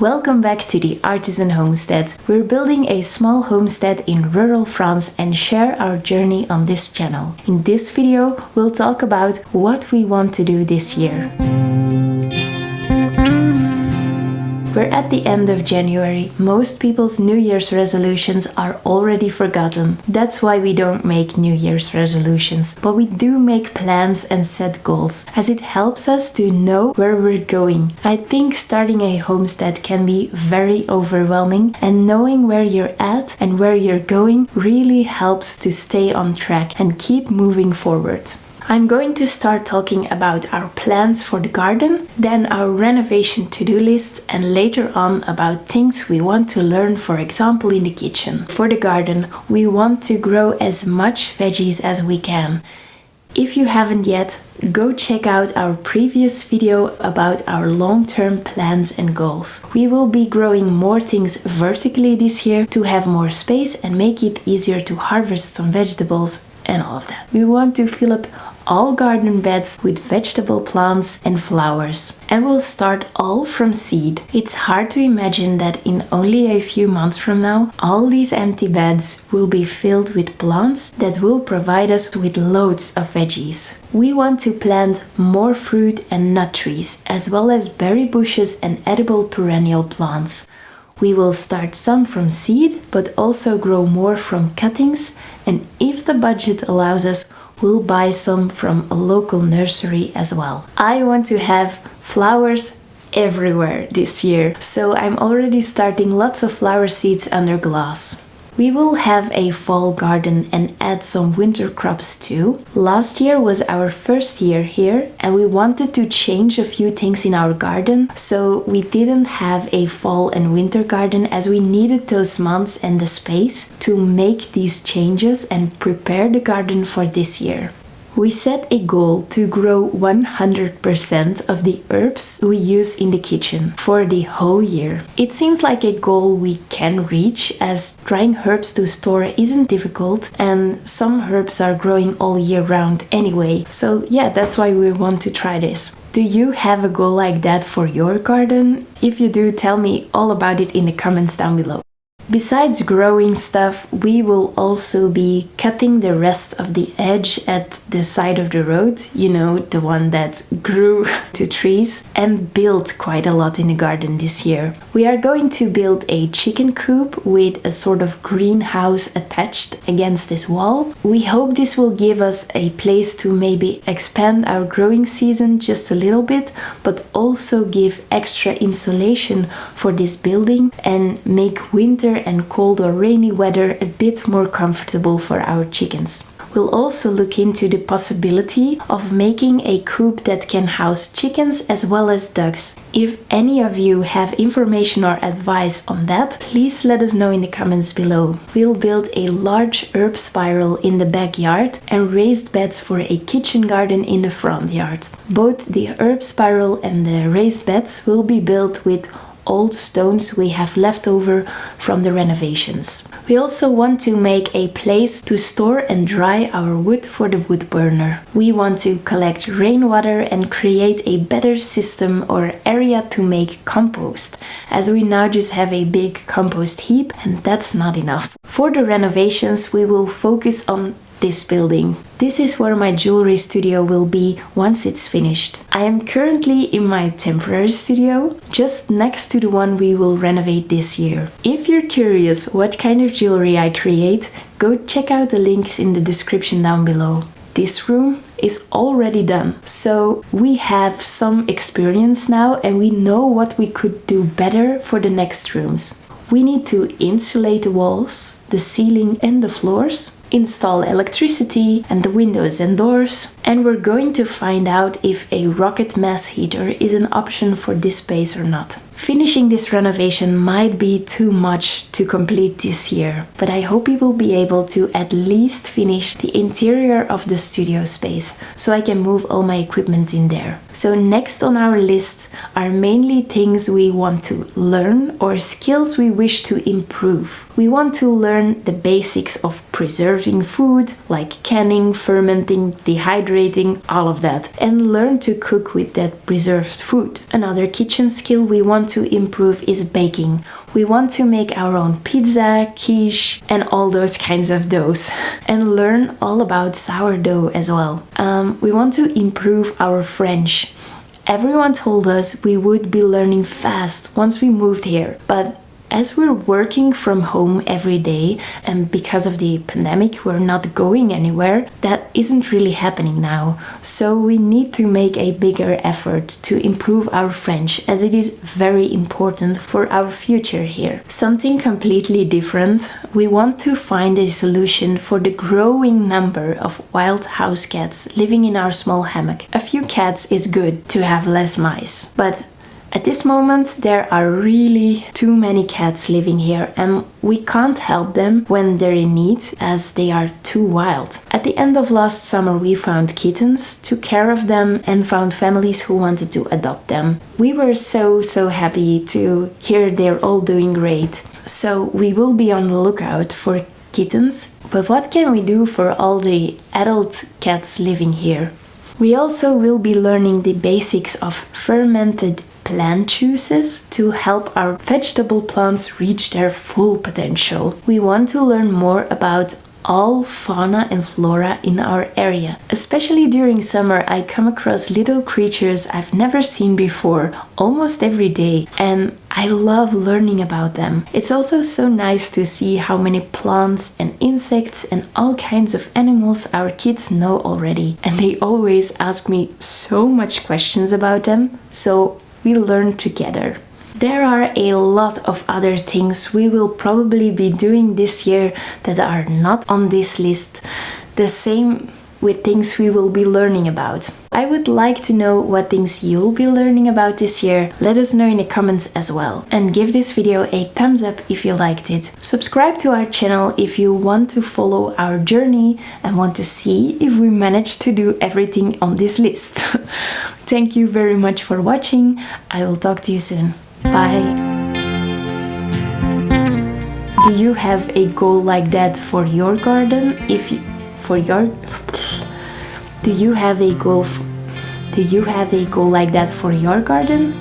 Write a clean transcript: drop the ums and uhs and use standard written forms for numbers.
Welcome back to the Artisan Homestead. We're building a small homestead in rural France and share our journey on this channel. In this video, we'll talk about what we want to do this year. We're at the end of January. Most people's New Year's resolutions are already forgotten. That's why we don't make New Year's resolutions, but we do make plans and set goals, as it helps us to know where we're going. I think starting a homestead can be very overwhelming, and knowing where you're at and where you're going really helps to stay on track and keep moving forward. I'm going to start talking about our plans for the garden, then our renovation to-do list, and later on about things we want to learn, for example in the kitchen. For the garden, we want to grow as much veggies as we can. If you haven't yet, go check out our previous video about our long-term plans and goals. We will be growing more things vertically this year to have more space and make it easier to harvest some vegetables and all of that. We want to fill up all garden beds with vegetable plants and flowers. And we'll start all from seed. It's hard to imagine that in only a few months from now, all these empty beds will be filled with plants that will provide us with loads of veggies. We want to plant more fruit and nut trees, as well as berry bushes and edible perennial plants. We will start some from seed, but also grow more from cuttings, and if the budget allows us, we'll buy some from a local nursery as well. I want to have flowers everywhere this year, so I'm already starting lots of flower seeds under glass. We will have a fall garden and add some winter crops too. Last year was our first year here and we wanted to change a few things in our garden, so we didn't have a fall and winter garden as we needed those months and the space to make these changes and prepare the garden for this year. We set a goal to grow 100% of the herbs we use in the kitchen for the whole year. It seems like a goal we can reach, as drying herbs to store isn't difficult and some herbs are growing all year round anyway. So yeah, that's why we want to try this. Do you have a goal like that for your garden? If you do, tell me all about it in the comments down below. Besides growing stuff, we will also be cutting the rest of the edge at the side of the road, you know, the one that grew to trees, and build quite a lot in the garden this year. We are going to build a chicken coop with a sort of greenhouse attached against this wall. We hope this will give us a place to maybe expand our growing season just a little bit, but also give extra insulation for this building and make winter and cold or rainy weather a bit more comfortable for our chickens. We'll also look into the possibility of making a coop that can house chickens as well as ducks. If any of you have information or advice on that, please let us know in the comments below. We'll build a large herb spiral in the backyard and raised beds for a kitchen garden in the front yard. Both the herb spiral and the raised beds will be built with old stones we have left over from the renovations. We also want to make a place to store and dry our wood for the wood burner. We want to collect rainwater and create a better system or area to make compost, as we now just have a big compost heap and that's not enough. For the renovations, we will focus on this building. This is where my jewelry studio will be once it's finished. I am currently in my temporary studio, just next to the one we will renovate this year. If you're curious what kind of jewelry I create, go check out the links in the description down below. This room is already done, so we have some experience now and we know what we could do better for the next rooms. We need to insulate the walls, the ceiling and the floors, install electricity and the windows and doors, and we're going to find out if a rocket mass heater is an option for this space or not. Finishing this renovation might be too much to complete this year, but I hope we will be able to at least finish the interior of the studio space, so I can move all my equipment in there. So next on our list are mainly things we want to learn or skills we wish to improve. We want to learn the basics of preserving food, like canning, fermenting, dehydrating, all of that, and learn to cook with that preserved food. Another kitchen skill we want want to improve is baking. We want to make our own pizza, quiche, and all those kinds of doughs, and learn all about sourdough as well. We want to improve our French. Everyone told us we would be learning fast once we moved here, but as we're working from home every day, and because of the pandemic we're not going anywhere, that isn't really happening now. So we need to make a bigger effort to improve our French, as it is very important for our future here. Something completely different. We want to find a solution for the growing number of wild house cats living in our small hammock. A few cats is good to have less mice, but at this moment, there are really too many cats living here, and we can't help them when they're in need, as they are too wild. At the end of last summer, we found kittens, took care of them, and found families who wanted to adopt them. We were so happy to hear they're all doing great. So we will be on the lookout for kittens. But what can we do for all the adult cats living here? We also will be learning the basics of fermented plant juices to help our vegetable plants reach their full potential. We want to learn more about all fauna and flora in our area. Especially during summer, I come across little creatures I've never seen before almost every day, and I love learning about them. It's also so nice to see how many plants and insects and all kinds of animals our kids know already, and they always ask me so much questions about them, so we learn together. There are a lot of other things we will probably be doing this year that are not on this list. The same with things we will be learning about. I would like to know what things you'll be learning about this year. Let us know in the comments as well. And give this video a thumbs up if you liked it. Subscribe to our channel if you want to follow our journey and want to see if we managed to do everything on this list. Thank you very much for watching. I will talk to you soon. Bye. Do you have a goal like that for your garden? Do you have a goal like that for your garden?